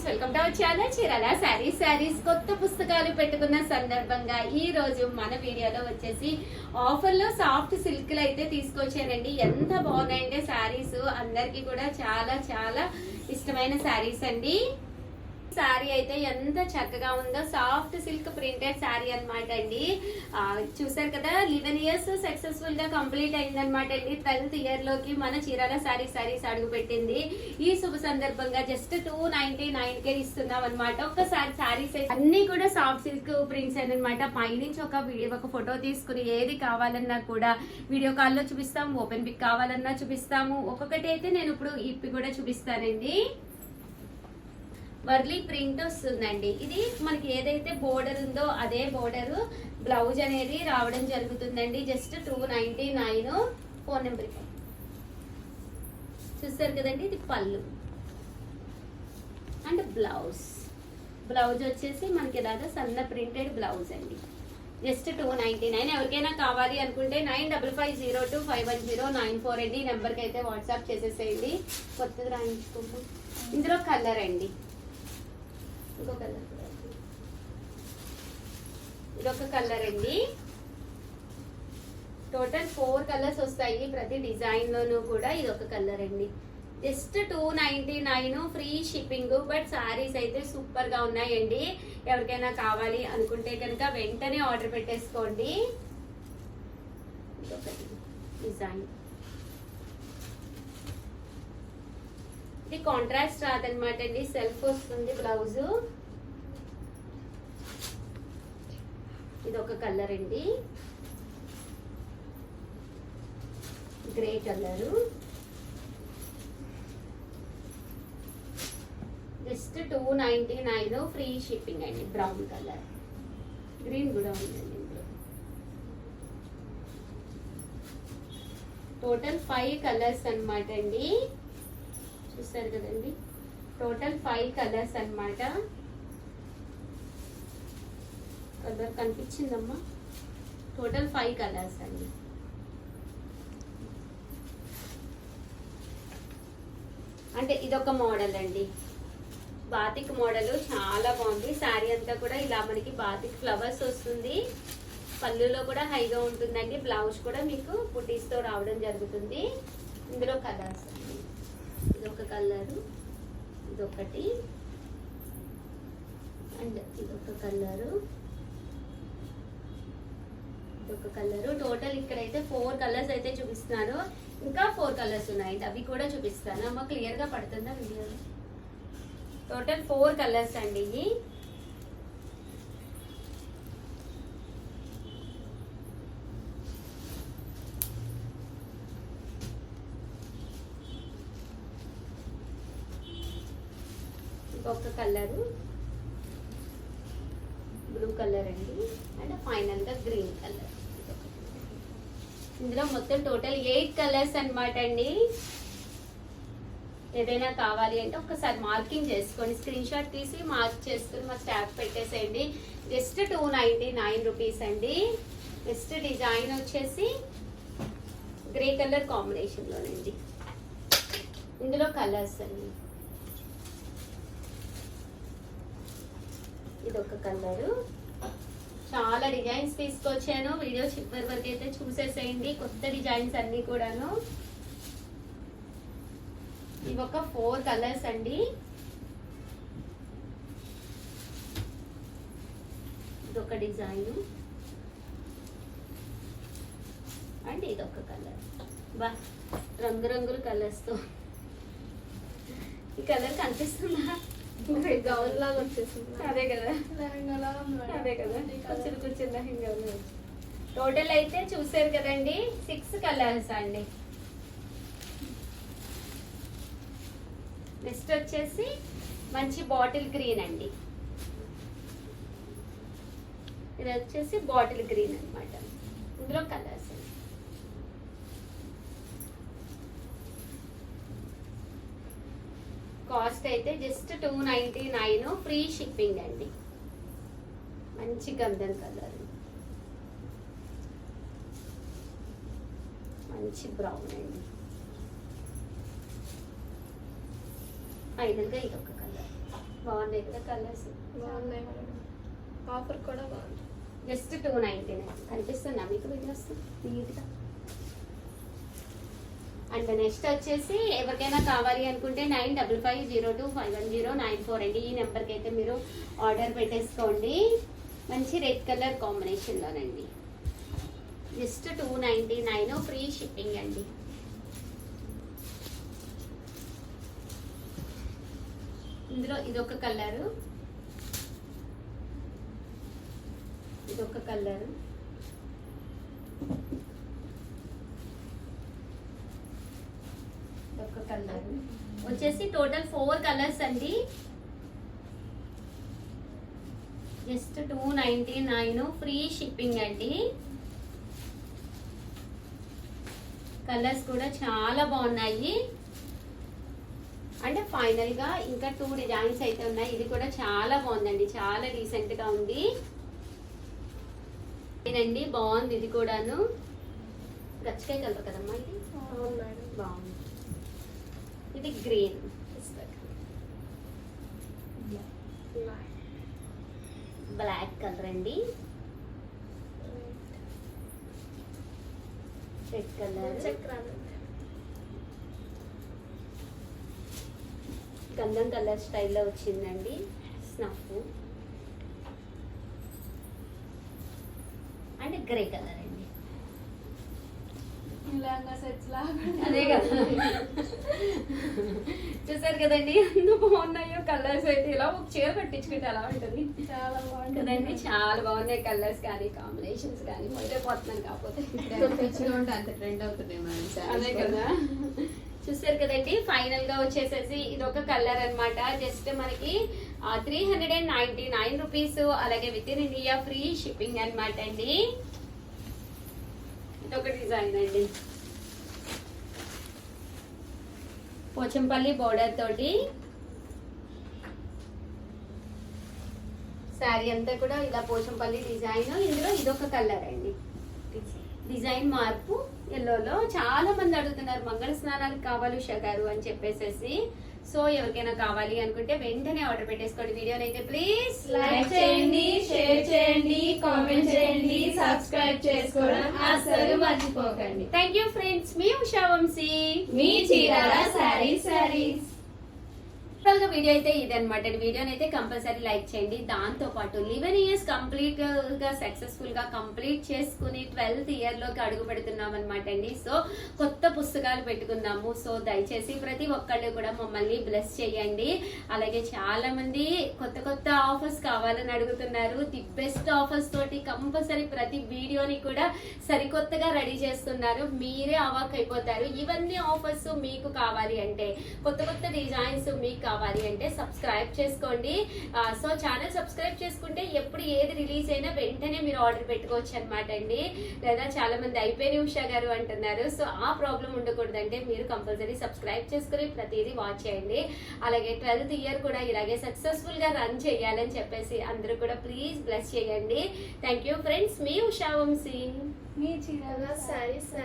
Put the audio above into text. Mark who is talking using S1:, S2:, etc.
S1: Welcome to our channel Chirala saris కొత్త పుస్తకాలు పెట్టుకున్న సందర్భంగా ఈ రోజు మన వీడియోలో వచ్చేసి ఆఫర్ లో సాఫ్ట్ సిల్క్ లు అయితే తీసుకొచ్చానండి. ఎంత బాగున్నాయంటే శారీస్ అందరికి కూడా చాలా చాలా ఇష్టమైన శారీస్ అండి. శారీ అయితే ఎంత చక్కగా ఉందో, సాఫ్ట్ సిల్క్ ప్రింటెడ్ శారీ అనమాట అండి. చూసారు కదా, 11 years సక్సెస్ఫుల్ గా కంప్లీట్ అయిందనమాట అండి. 12th year లోకి మన చీరాల శారీస్ అడుగు పెట్టింది. ఈ శుభ సందర్భంగా జస్ట్ 299 కే ఇస్తున్నాం అనమాట. ఒక్కసారి శారీస్ అన్ని కూడా సాఫ్ట్ సిల్క్ ప్రింట్స్ అనమాట. పైనుంచి ఒక ఫోటో తీసుకుని ఏది కావాలన్నా కూడా వీడియో కాల్లో చూపిస్తాము, ఓపెన్ పిక్ కావాలన్నా చూపిస్తాము. ఒక్కొక్కటి అయితే నేను ఇప్పుడు ఇప్పి కూడా చూపిస్తానండి. వర్లీ ప్రింట్ వస్తుందండి. ఇది మనకి ఏదైతే బోర్డర్ ఉందో అదే బోర్డర్, బ్లౌజ్ అనేది రావడం జరుగుతుందండి. జస్ట్ 299. ఫోన్ నెంబర్ చూస్తారు కదండి. ఇది పళ్ళు అండ్ బ్లౌజ్ వచ్చేసి మనకి ఇలాగా సన్న ప్రింటెడ్ బ్లౌజ్ అండి. జస్ట్ 299. ఎవరికైనా కావాలి అనుకుంటే 9550251094 అండి. ఈ నెంబర్కి అయితే వాట్సాప్ చేసేసేయండి. కొత్తది రాయించుకుంటాం. ఇందులో కలర్ అండి, ఇంకో కలర్, ఇదొక కలర్ అండి. టోటల్ 4 కలర్స్ వస్తాయి ప్రతి డిజైన్ లోనూ కూడా. ఇదొక కలర్ అండి. Just 299 free shipping. But saris అయితే సూపర్ గా ఉన్నాయండి. ఎవరికైనా కావాలి అనుకుంటే కనుక వెంటనే ఆర్డర్ పెట్టేసుకోండి. ఇదొకటి డిజైన్, ఇది కాంట్రాస్ట్ రాదనమాట అండి, సెల్ఫ్ వస్తుంది బ్లౌజ్. ఇది ఒక కలర్ అండి, grey colour. Just 299 free shipping అండి. బ్రౌన్ కలర్, గ్రీన్ కూడా ఉందండి ఇందులో. టోటల్ 5 కలర్స్ అనమాట అండి. చూస్తారు కదండి, టోటల్ 5 కలర్స్ అన్నమాట. కలర్ కనిపించిందమ్మా? టోటల్ 5 కలర్స్ అండి. అంటే ఇదొక మోడల్ అండి, బాతిక్ మోడల్. చాలా బాగుంది. శారీ అంతా కూడా ఇలా మనకి బాతిక్ ఫ్లవర్స్ వస్తుంది. పళ్ళులో కూడా హైగా ఉంటుందండి. బ్లౌజ్ కూడా మీకు బుటీస్ తో రావడం జరుగుతుంది. ఇందులో కలర్స్ అండి, ఇదొక కలరు, ఇదొకటి అండ్ ఇదొక కలరు, ఇదొక కలరు. టోటల్ ఇక్కడైతే 4 కలర్స్ అయితే చూపిస్తున్నాను. ఇంకా 4 కలర్స్ ఉన్నాయండి, అవి కూడా చూపిస్తాను. అమ్మ క్లియర్ గా పడుతుందా వీడియోలో? టోటల్ 4 కలర్స్ అండి. ఇవి ఒక కలరు, బ్లూ కలర్ అండి, అండ్ ఫైనల్ గా గ్రీన్ కలర్. ఇందులో మొత్తం టోటల్ 8 కలర్స్ అన్నమాట అండి. ఏదైనా కావాలి అంటే ఒక్కసారి మార్కింగ్ చేసుకోండి, స్క్రీన్ షాట్ తీసి మార్క్ చేసుకుని మా స్టాఫ్ పెట్టేసేయండి. జస్ట్ 299 రూపీస్ అండి. నెక్స్ట్ డిజైన్ వచ్చేసి గ్రే కలర్ కాంబినేషన్ లోనండి. ఇందులో కలర్స్ అండి, ఇదొక కలరు. చాలా డిజైన్స్ తీసుకొచ్చాను, వీడియో చివరి వరకు అయితే చూసేసేయండి. కొత్త డిజైన్స్ అన్ని కూడాను. ఇవి ఒక 4 కలర్స్ అండి. ఇదొక డిజైన్ అండ్ ఇదొక కలర్. బా, రంగురంగుల కలర్స్ తో. ఈ కలర్ కనిపిస్తుందా? గౌన్ లాగా వచ్చేసింది. అదే కదా, అదే కదా, కూర్చుని లెహంగా. టోటల్ అయితే చూసారు కదండి, 6 కలర్స్ అండి. నెక్స్ట్ వచ్చేసి మంచి బాటిల్ గ్రీన్ అండి. ఇది వచ్చేసి బాటిల్ గ్రీన్ అన్నమాట. ఇందులో కలర్స్ కాస్ట్ అయితే జస్ట్ 299 ఫ్రీ షిప్పింగ్ అండి. మంచి గంధం కలర్, మంచి బ్రౌన్ అండి. ఫైనల్ గా ఇదొక కలర్. బాగున్నాయి కదా కలర్స్.
S2: బాగున్నాయి మేడం. ఆఫర్ కూడా బాగుంది.
S1: జస్ట్ 299 కనిపిస్తుందా మీకు వీడియోస్ నీట్గా. అండ్ నెక్స్ట్ వచ్చేసి ఎవరికైనా కావాలి అనుకుంటే 9550251094 అండి. ఈ నెంబర్కి అయితే మీరు ఆర్డర్ పెట్టేసుకోండి. మంచి రెడ్ కలర్ కాంబినేషన్లోనండి. జస్ట్ 299 ఫ్రీ షిప్పింగ్ అండి. ఇందులో ఇదొక కలరు, ఇదొక కలరు, ఇదొక కలరు వచ్చేసి టోటల్ 4 కలర్స్ అండి. జస్ట్ 299 ఫ్రీ షిప్పింగ్ అండి. కలర్స్ కూడా చాలా బాగున్నాయి. అంటే ఫైనల్ గా ఇంకా 2 డిజైన్స్ అయితే ఉన్నాయి. ఇది కూడా చాలా బాగుందండి, చాలా డీసెంట్ గా ఉంది. ఇదండి బాగుంది. ఇది కూడాను గచ్చకాయ కలర్ కదమ్మా, ఇది బాగుంది. ఇది గ్రీన్, బ్లాక్ కలర్ అండి, రెడ్ కలర్, గంధం కలర్ స్టైల్లో వచ్చిందండి. స్నఫ్ అండ్ గ్రే కలర్ అండి. అదే కదా, చూసారు కదండి ఎంత బాగున్నాయో కలర్స్. అయితే ఇలా ఒక చీర కట్టించుకుంటే ఎలా ఉంటుంది, చాలా బాగుంటుందండి. చాలా బాగున్నాయి కలర్స్ కానీ కాంబినేషన్స్ కానీ. మొదలైపోతున్నాను కాకపోతే
S2: అంత ట్రెండ్ అవుతున్నాయి మేడం.
S1: అదే కదా, చూసారు కదండి. ఫైనల్ గా వచ్చేసేసి ఇది ఒక కలర్ అన్నమాట. జస్ట్ మనకి 399 రూపీస్. అలాగే with in India free shipping అన్నమాట అండి. ఇదొక డిజైన్ అండి, పోచంపల్లి బోర్డర్ తోటి శారీ అంతా కూడా ఇలా పోచంపల్లి డిజైన్. ఇందులో ఇదొక కలర్ అండి, డిజైన్ మార్పు ఎల్లోలో. చాలా మంది అడుగుతున్నారు మంగళ స్నానాలకు కావాలి ఉషా గారు అని చెప్పేసి. సో ఎవరికైనా కావాలి అనుకుంటే వెంటనే ఆర్డర్ పెట్టేసుకోండి. వీడియోని అయితే ప్లీజ్
S2: లైక్ చేయండి, షేర్ చేయండి, కామెంట్ చేయండి, సబ్స్క్రైబ్ చేసుకోవడం అస్సలు మర్చిపోకండి.
S1: Thank you friends. మీ ఉషా వంశీ,
S2: మీ చీరాల శారీస్.
S1: రోజు వీడియో అయితే ఇదనమాట. వీడియోని అయితే కంపల్సరీ లైక్ చేయండి. దాంతో పాటు 11 years కంప్లీట్ గా సక్సెస్ఫుల్ గా కంప్లీట్ చేసుకుని 12th year లోకి అడుగు పెడుతున్నాం అనమాట అండి. సో కొత్త పుస్తకాలు పెట్టుకున్నాము. సో దయచేసి ప్రతి ఒక్కళ్ళు కూడా మమ్మల్ని బ్లెస్ చేయండి. అలాగే చాలా మంది కొత్త ఆఫర్స్ కావాలని అడుగుతున్నారు. ది బెస్ట్ ఆఫర్స్ తోటి కంపల్సరీ ప్రతి వీడియోని కూడా సరికొత్తగా రెడీ చేస్తున్నారు. మీరే అవాక్ అయిపోతారు. ఇవన్నీ ఆఫర్స్ మీకు కావాలి అంటే, కొత్త డిజైన్స్ మీకు కావాలి అంటే సబ్స్క్రైబ్ చేసుకోండి. సో ఛానల్ సబ్స్క్రైబ్ చేసుకుంటే ఎప్పుడు ఏది రిలీజ్ అయినా వెంటనే మీరు ఆర్డర్ పెట్టుకోవచ్చు అనమాట అండి. లేదా చాలా మంది అయిపోయిన ఉషా గారు అంటున్నారు. సో ఆ ప్రాబ్లం ఉండకూడదంటే మీరు కంపల్సరీ సబ్స్క్రైబ్ చేసుకుని ప్రతిదీ వాచ్ చేయండి. అలాగే 12th year కూడా ఇలాగే సక్సెస్ఫుల్ గా రన్ చేయాలని చెప్పేసి అందరూ కూడా ప్లీజ్ బ్లెస్ చేయండి. Thank you friends. మీ ఉషా వంశీ,
S2: మీ చీరాల శారీస్.